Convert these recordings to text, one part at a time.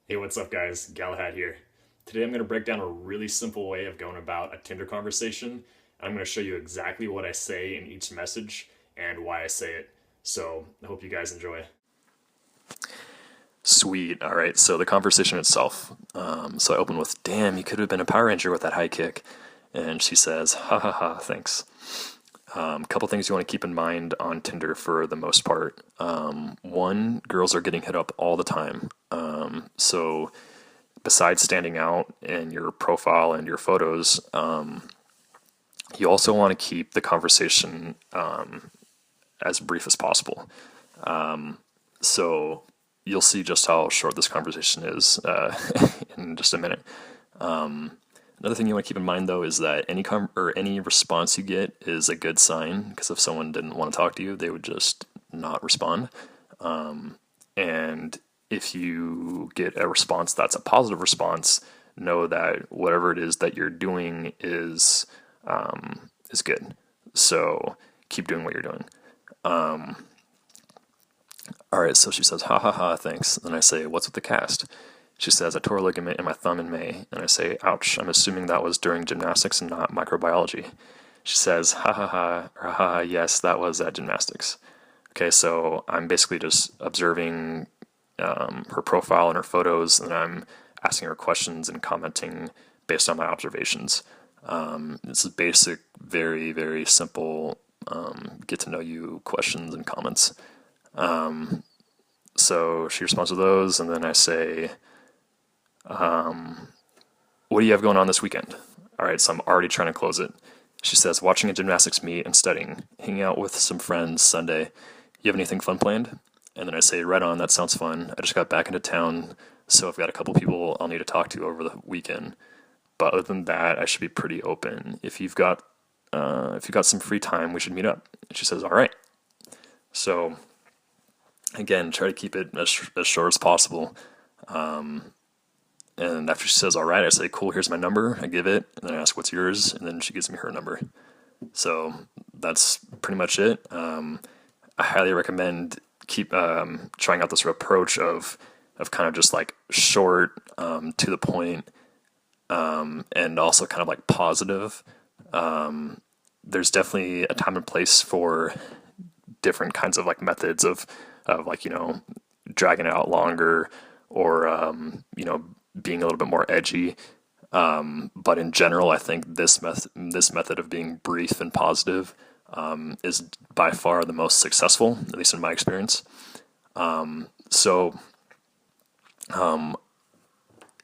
Hey, what's up, guys? Galahad here. Today I'm going to break down a really simple way of going about a Tinder conversation. I'm going to show you exactly what I say in each message and why I say it. So I hope you guys enjoy. Sweet. All right. So the conversation itself. So I open with, "Damn, you could have been a Power Ranger with that high kick," and she says, "Ha ha ha, thanks." Couple things you want to keep in mind on Tinder for the most part. One, girls are getting hit up all the time. So besides standing out in your profile and your photos, you also want to keep the conversation as brief as possible. So you'll see just how short this conversation is in just a minute. Another thing you want to keep in mind, though, is that any response you get is a good sign, because if someone didn't want to talk to you, they would just not respond. And if you get a response that's a positive response, know that whatever it is that you're doing is good. So keep doing what you're doing. All right, so she says, "Ha ha ha, thanks." Then I say, "What's with the cast?" She says, "I tore a ligament in my thumb in May." And I say, "Ouch, I'm assuming that was during gymnastics and not microbiology." She says, "Ha ha ha," or "Ha ha, yes, that was at gymnastics." Okay, so I'm basically just observing her profile and her photos, and I'm asking her questions and commenting based on my observations. This is basic, very, very simple get to know you questions and comments. So she responds to those, and then I say, "What do you have going on this weekend?" All right, so I'm already trying to close it. She says, "Watching a gymnastics meet and studying, hanging out with some friends Sunday. You have anything fun planned?" And then I say, "Right on, that sounds fun. I just got back into town, so I've got a couple people I'll need to talk to over the weekend. But other than that, I should be pretty open. If you've got some free time, we should meet up." And she says, "All right." So again, try to keep it as short as possible. And after she says, "All right," I say, "Cool, here's my number." I give it, and then I ask, "What's yours?" And then she gives me her number. So that's pretty much it. I highly recommend keep trying out this approach of kind of just like short, to the point, and also kind of like positive. There's definitely a time and place for different kinds of like methods of like dragging it out longer, or being a little bit more edgy. But in general, I think this method of being brief and positive is by far the most successful, at least in my experience. So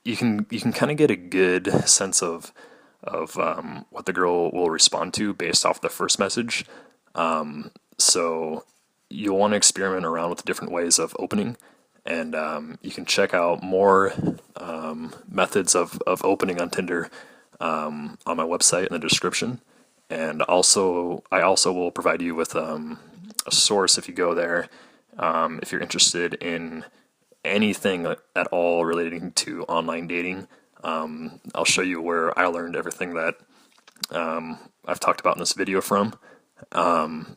you can kind of get a good sense of what the girl will respond to based off the first message. So you'll want to experiment around with different ways of opening, and you can check out more methods of opening on Tinder on my website in the description. And I also will provide you with a source if you go there, if you're interested in anything at all relating to online dating. I'll show you where I learned everything that I've talked about in this video from.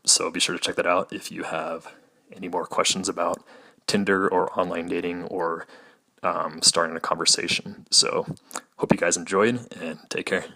So be sure to check that out if you have any more questions about Tinder or online dating, or starting a conversation. So hope you guys enjoyed, and take care.